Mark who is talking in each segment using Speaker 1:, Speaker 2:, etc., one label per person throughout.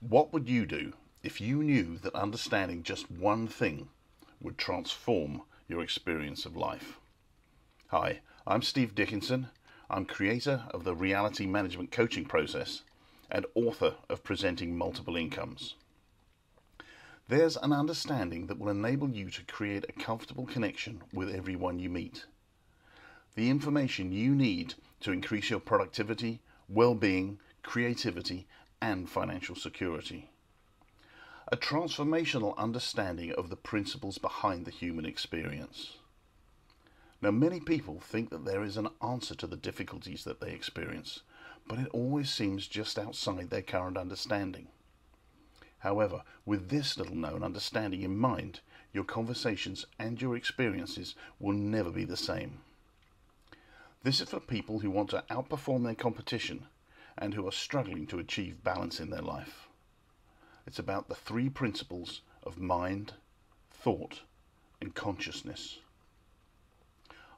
Speaker 1: What would you do if you knew that understanding just one thing would transform your experience of life? Hi, I'm Steve Dickinson. I'm creator of the reality management coaching process and author of Presenting Multiple Incomes. There's an understanding that will enable you to create a comfortable connection with everyone you meet. The information you need to increase your productivity, well-being, creativity, and financial security. A transformational understanding of the principles behind the human experience. Now, many people think that there is an answer to the difficulties that they experience, but it always seems just outside their current understanding. However, with this little known understanding in mind, your conversations and your experiences will never be the same. This is for people who want to outperform their competition and who are struggling to achieve balance in their life. It's about the three principles of mind, thought, and consciousness.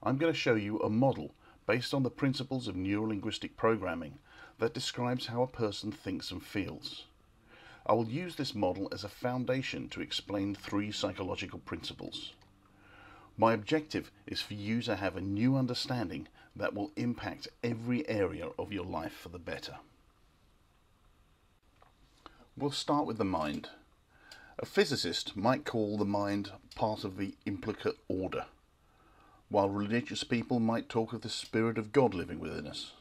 Speaker 1: I'm going to show you a model based on the principles of neuro-linguistic programming that describes how a person thinks and feels. I will use this model as a foundation to explain three psychological principles. My objective is for you to have a new understanding that will impact every area of your life for the better. We'll start with the mind. A physicist might call the mind part of the implicate order, while religious people might talk of the spirit of God living within us.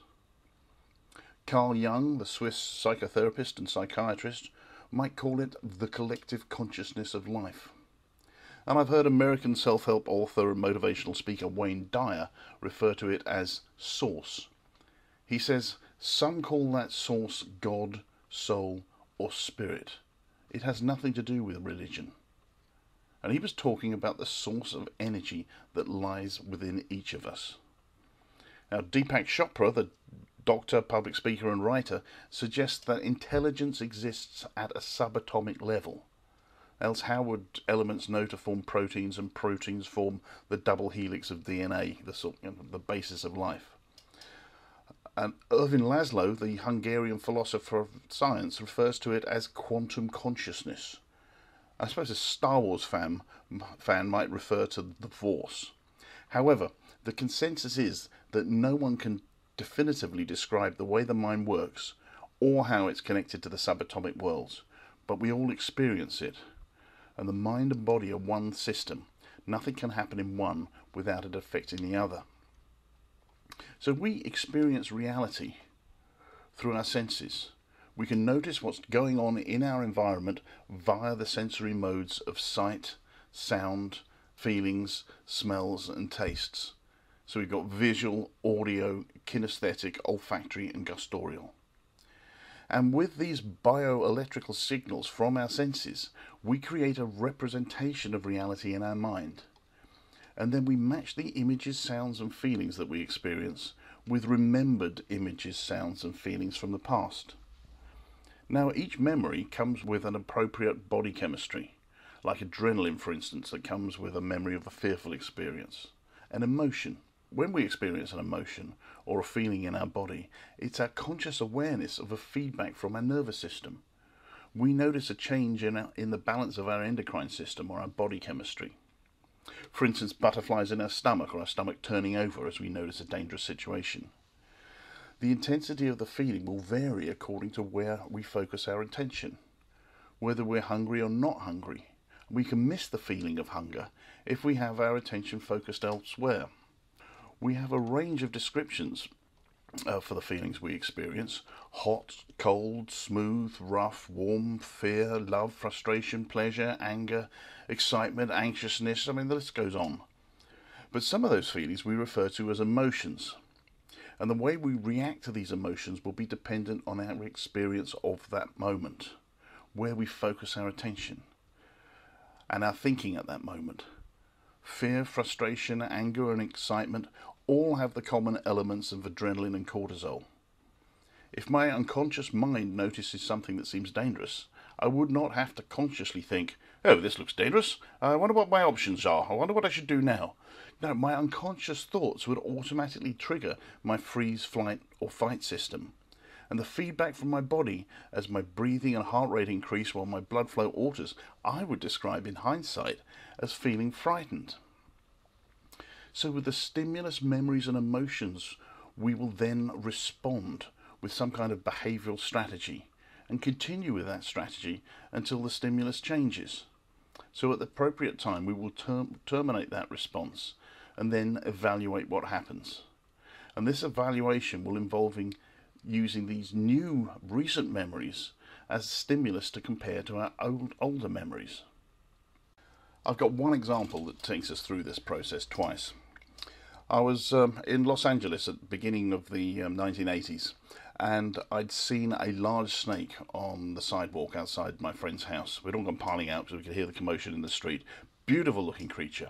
Speaker 1: Carl Jung, the Swiss psychotherapist and psychiatrist, might call it the collective consciousness of life. And I've heard American self-help author and motivational speaker Wayne Dyer refer to it as source. He says, some call that source God, soul, or spirit. It has nothing to do with religion. And he was talking about the source of energy that lies within each of us. Now, Deepak Chopra, the doctor, public speaker, and writer, suggests that intelligence exists at a subatomic level. Else how would elements know to form proteins, and proteins form the double helix of DNA, the basis of life? And Ervin Laszlo, the Hungarian philosopher of science, refers to it as quantum consciousness. I suppose a Star Wars fan might refer to the Force. However, the consensus is that no one can definitively describe the way the mind works or how it's connected to the subatomic worlds, but we all experience it. And the mind and body are one system. Nothing can happen in one without it affecting the other. So we experience reality through our senses. We can notice what's going on in our environment via the sensory modes of sight, sound, feelings, smells, and tastes. So we've got visual, audio, kinesthetic, olfactory, and gustorial. And with these bioelectrical signals from our senses, we create a representation of reality in our mind. And then we match the images, sounds, and feelings that we experience with remembered images, sounds, and feelings from the past. Now, each memory comes with an appropriate body chemistry, like adrenaline, for instance, that comes with a memory of a fearful experience. An emotion. When we experience an emotion or a feeling in our body, it's our conscious awareness of a feedback from our nervous system. We notice a change in the balance of our endocrine system or our body chemistry. For instance, butterflies in our stomach or our stomach turning over as we notice a dangerous situation. The intensity of the feeling will vary according to where we focus our attention, whether we're hungry or not hungry. We can miss the feeling of hunger if we have our attention focused elsewhere. We have a range of descriptions for the feelings we experience: hot, cold, smooth, rough, warm, fear, love, frustration, pleasure, anger, excitement, anxiousness. I mean, the list goes on. But some of those feelings we refer to as emotions. And the way we react to these emotions will be dependent on our experience of that moment, where we focus our attention, and our thinking at that moment. Fear, frustration, anger, and excitement all have the common elements of adrenaline and cortisol. If my unconscious mind notices something that seems dangerous, I would not have to consciously think, oh, this looks dangerous. I wonder what my options are. I wonder what I should do now. No, my unconscious thoughts would automatically trigger my freeze, flight, or fight system. and the feedback from my body as my breathing and heart rate increase while my blood flow alters, I would describe in hindsight as feeling frightened. So with the stimulus, memories and emotions, we will then respond with some kind of behavioural strategy and continue with that strategy until the stimulus changes. So at the appropriate time we will terminate that response and then evaluate what happens. And this evaluation will involve using these new recent memories as stimulus to compare to our older memories. I've got one example that takes us through this process twice. I was in Los Angeles at the beginning of the 1980s, and I'd seen a large snake on the sidewalk outside my friend's house. We'd all gone piling out so we could hear the commotion in the street. Beautiful looking creature.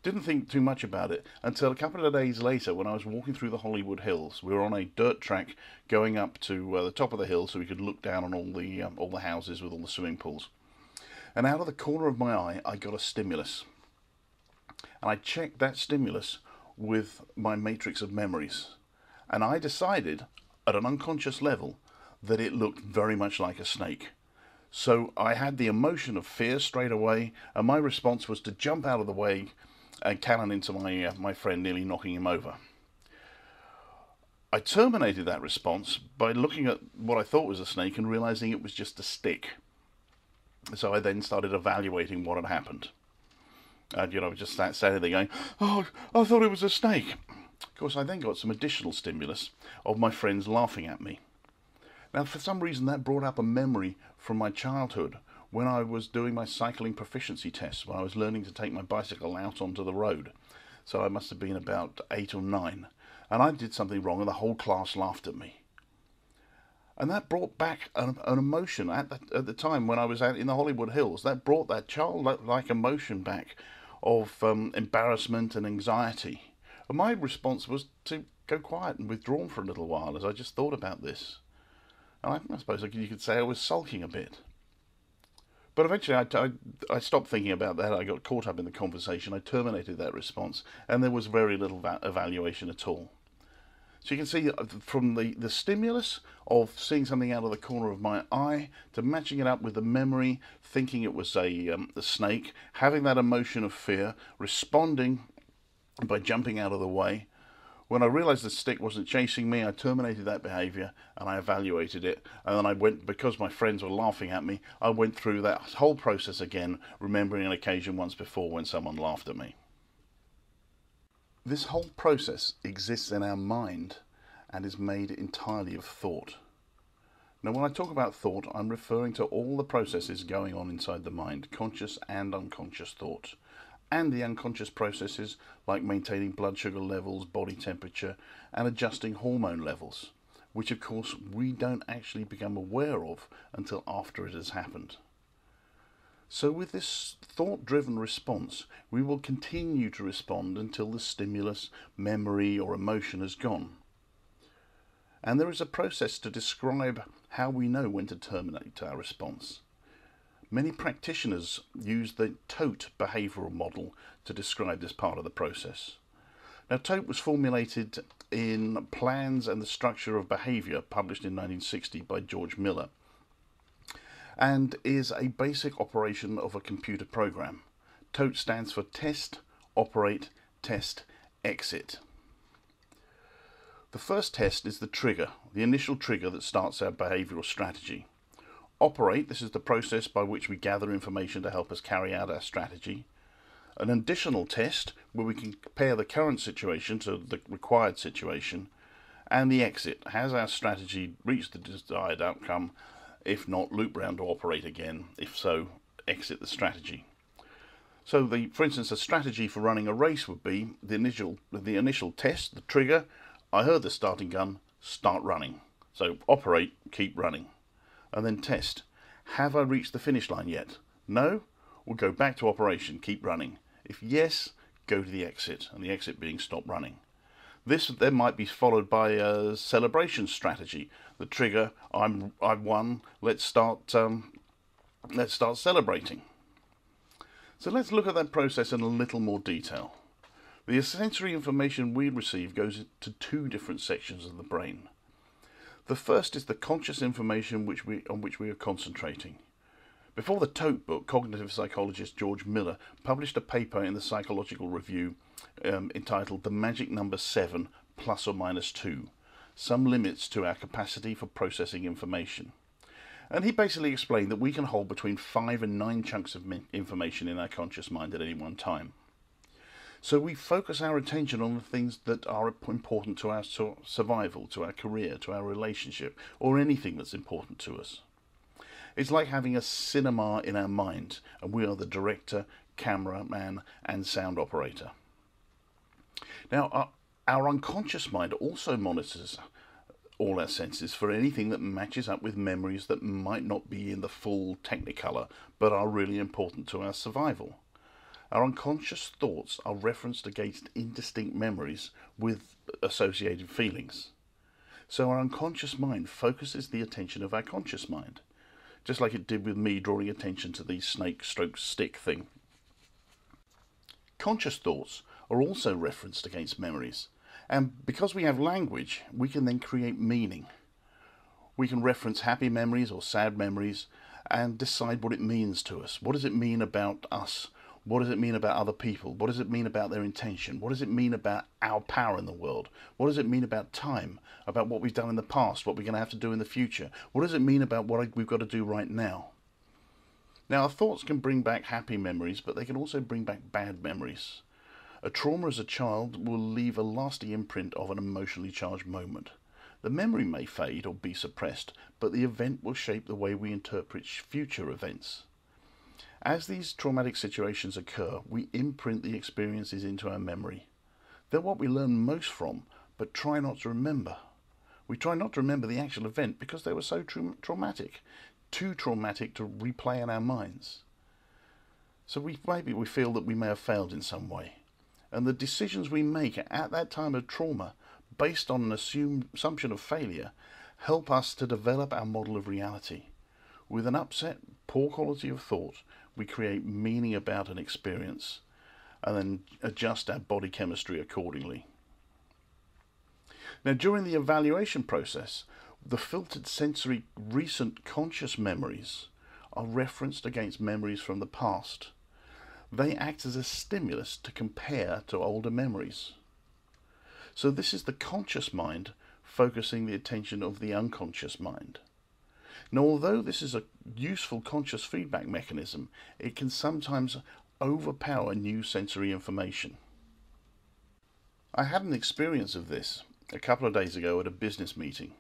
Speaker 1: Didn't think too much about it until a couple of days later when I was walking through the Hollywood Hills. We were on a dirt track going up to the top of the hill so we could look down on all the houses with all the swimming pools. And out of the corner of my eye I got a stimulus. And I checked that stimulus with my matrix of memories, and I decided at an unconscious level that it looked very much like a snake. So I had the emotion of fear straight away, and my response was to jump out of the way and cannon into my friend, nearly knocking him over. I terminated that response by looking at what I thought was a snake and realizing it was just a stick. So I then started evaluating what had happened. And, just standing there going, "Oh, I thought it was a snake." Of course, I then got some additional stimulus of my friends laughing at me. Now, for some reason, that brought up a memory from my childhood when I was doing my cycling proficiency tests, when I was learning to take my bicycle out onto the road. So I must have been about 8 or 9. And I did something wrong and the whole class laughed at me. And that brought back an emotion at the time when I was out in the Hollywood Hills. That brought that childlike emotion back of embarrassment and anxiety. And my response was to go quiet and withdrawn for a little while as I just thought about this. And I suppose you could say I was sulking a bit. But eventually I stopped thinking about that. I got caught up in the conversation. I terminated that response, and there was very little evaluation at all. So you can see from the stimulus of seeing something out of the corner of my eye to matching it up with the memory, thinking it was a snake, having that emotion of fear, responding by jumping out of the way. When I realized the stick wasn't chasing me, I terminated that behavior and I evaluated it. And then I went, because my friends were laughing at me, I went through that whole process again, remembering an occasion once before when someone laughed at me. This whole process exists in our mind and is made entirely of thought. Now, when I talk about thought, I'm referring to all the processes going on inside the mind, conscious and unconscious thought, and the unconscious processes like maintaining blood sugar levels, body temperature, and adjusting hormone levels, which of course we don't actually become aware of until after it has happened. So with this thought-driven response, we will continue to respond until the stimulus, memory or emotion has gone. And there is a process to describe how we know when to terminate our response. Many practitioners use the TOTE behavioural model to describe this part of the process. Now, TOTE was formulated in Plans and the Structure of Behaviour, published in 1960 by George Miller, and is a basic operation of a computer program. TOTE stands for Test, Operate, Test, Exit. The first test is the trigger, the initial trigger that starts our behavioural strategy. Operate, this is the process by which we gather information to help us carry out our strategy. An additional test, where we can compare the current situation to the required situation. And the exit, has our strategy reached the desired outcome? If not, loop round to operate again. If so, exit the strategy. So, for instance, a strategy for running a race would be the initial test, the trigger. I heard the starting gun, start running. So, operate, keep running. And then test. Have I reached the finish line yet? No? We'll go back to operation, keep running. If yes, go to the exit, and the exit being stop running. This then might be followed by a celebration strategy. The trigger, I've won, let's start celebrating. So let's look at that process in a little more detail. The sensory information we receive goes to two different sections of the brain. The first is the conscious information on which we are concentrating. Before the Tote book, cognitive psychologist George Miller published a paper in the Psychological Review entitled "The Magic Number 7 plus or minus 2, Some Limits to Our Capacity for Processing Information." And he basically explained that we can hold between 5 and 9 chunks of information in our conscious mind at any one time. So we focus our attention on the things that are important to our survival, to our career, to our relationship, or anything that's important to us. It's like having a cinema in our mind, and we are the director, cameraman, and sound operator. Now, our unconscious mind also monitors all our senses for anything that matches up with memories that might not be in the full technicolor, but are really important to our survival. Our unconscious thoughts are referenced against indistinct memories with associated feelings. So our unconscious mind focuses the attention of our conscious mind, just like it did with me drawing attention to the snake stroke stick thing. Conscious thoughts are also referenced against memories, and because we have language, we can then create meaning. We can reference happy memories or sad memories and decide what it means to us. What does it mean about us? What does it mean about other people? What does it mean about their intention? What does it mean about our power in the world? What does it mean about time? About what we've done in the past? What we're going to have to do in the future? What does it mean about what we've got to do right now? Now, our thoughts can bring back happy memories, but they can also bring back bad memories. A trauma as a child will leave a lasting imprint of an emotionally charged moment. The memory may fade or be suppressed, but the event will shape the way we interpret future events. As these traumatic situations occur, we imprint the experiences into our memory. They're what we learn most from, but try not to remember. We try not to remember the actual event because they were so traumatic, too traumatic to replay in our minds. So maybe we feel that we may have failed in some way. And the decisions we make at that time of trauma, based on an assumption of failure, help us to develop our model of reality. With an upset, poor quality of thought, we create meaning about an experience and then adjust our body chemistry accordingly. Now, during the evaluation process, the filtered sensory recent conscious memories are referenced against memories from the past. They act as a stimulus to compare to older memories. So this is the conscious mind focusing the attention of the unconscious mind. Now, although this is a useful conscious feedback mechanism, it can sometimes overpower new sensory information. I had an experience of this a couple of days ago at a business meeting.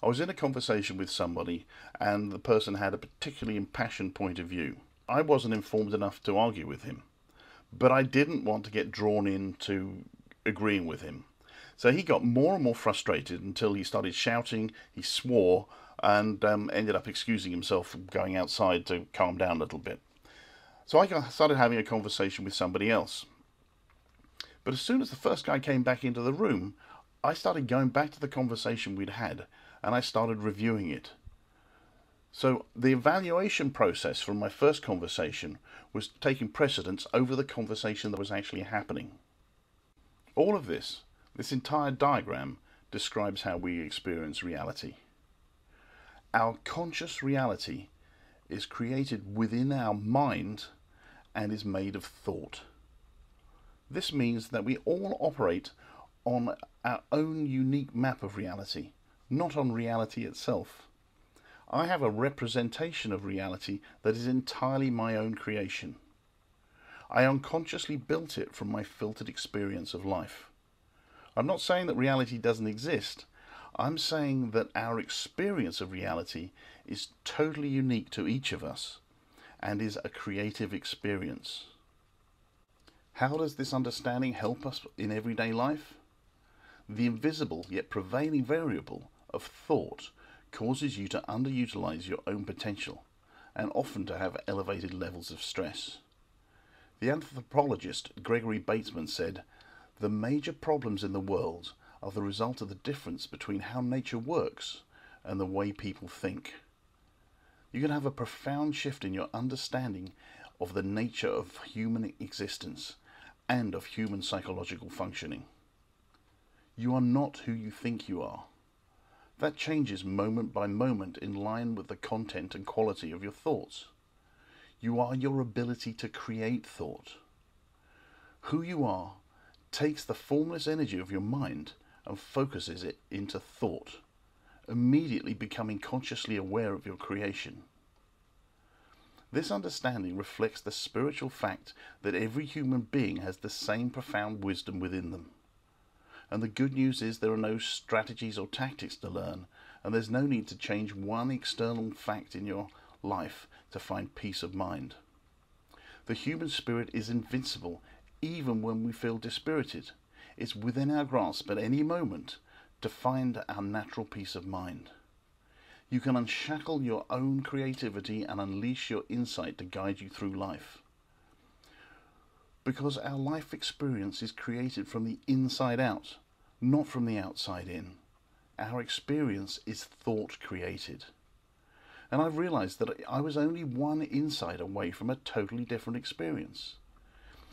Speaker 1: I was in a conversation with somebody and the person had a particularly impassioned point of view. I wasn't informed enough to argue with him, but I didn't want to get drawn into agreeing with him. So he got more and more frustrated until he started shouting, he swore, and ended up excusing himself from going outside to calm down a little bit. So I started having a conversation with somebody else. But as soon as the first guy came back into the room, I started going back to the conversation we'd had, and I started reviewing it. So the evaluation process from my first conversation was taking precedence over the conversation that was actually happening. All of this entire diagram, describes how we experience reality. Our conscious reality is created within our mind and is made of thought. This means that we all operate on our own unique map of reality, not on reality itself. I have a representation of reality that is entirely my own creation. I unconsciously built it from my filtered experience of life. I'm not saying that reality doesn't exist. I'm saying that our experience of reality is totally unique to each of us and is a creative experience. How does this understanding help us in everyday life? The invisible yet prevailing variable of thought causes you to underutilize your own potential and often to have elevated levels of stress. The anthropologist Gregory Bateson said, "The major problems in the world are the result of the difference between how nature works and the way people think." You can have a profound shift in your understanding of the nature of human existence and of human psychological functioning. You are not who you think you are. That changes moment by moment in line with the content and quality of your thoughts. You are your ability to create thought. Who you are takes the formless energy of your mind and focuses it into thought, immediately becoming consciously aware of your creation. This understanding reflects the spiritual fact that every human being has the same profound wisdom within them. And the good news is there are no strategies or tactics to learn, and there's no need to change one external fact in your life to find peace of mind. The human spirit is invincible even when we feel dispirited. It's within our grasp at any moment to find our natural peace of mind. You can unshackle your own creativity and unleash your insight to guide you through life. Because our life experience is created from the inside out, not from the outside in. Our experience is thought created. And I've realized that I was only one insight away from a totally different experience.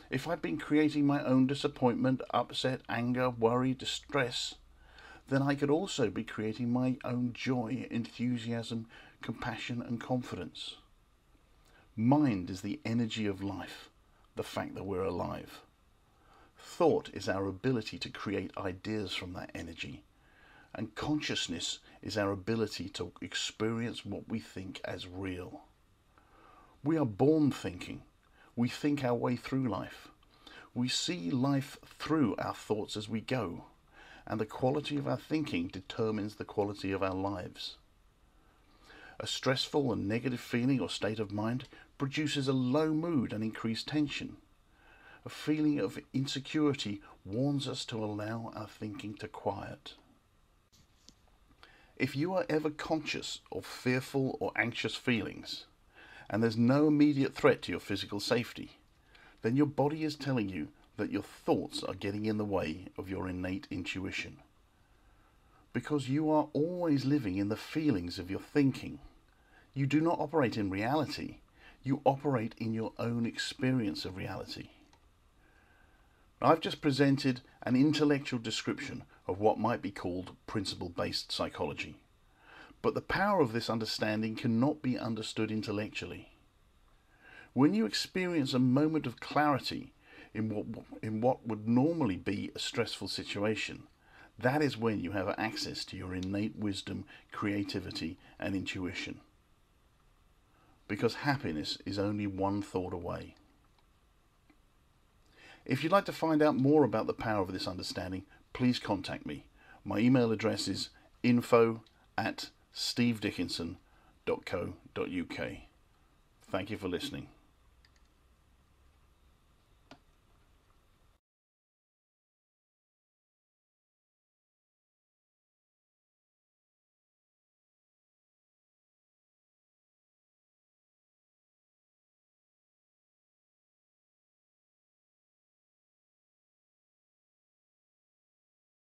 Speaker 1: If I'd been creating my own disappointment, upset, anger, worry, distress, then I could also be creating my own joy, enthusiasm, compassion and confidence. Mind is the energy of life, the fact that we're alive. Thought is our ability to create ideas from that energy, and consciousness is our ability to experience what we think as real. We are born thinking. We think our way through life. We see life through our thoughts as we go, and the quality of our thinking determines the quality of our lives. A stressful and negative feeling or state of mind produces a low mood and increased tension. A feeling of insecurity warns us to allow our thinking to quiet. If you are ever conscious of fearful or anxious feelings, and there's no immediate threat to your physical safety, then your body is telling you that your thoughts are getting in the way of your innate intuition. Because you are always living in the feelings of your thinking. You do not operate in reality, you operate in your own experience of reality. I've just presented an intellectual description of what might be called principle-based psychology. But the power of this understanding cannot be understood intellectually. When you experience a moment of clarity in what would normally be a stressful situation, that is when you have access to your innate wisdom, creativity and intuition. Because happiness is only one thought away. If you'd like to find out more about the power of this understanding, please contact me. My email address is info@stevedickinson.co.uk. Thank you for listening.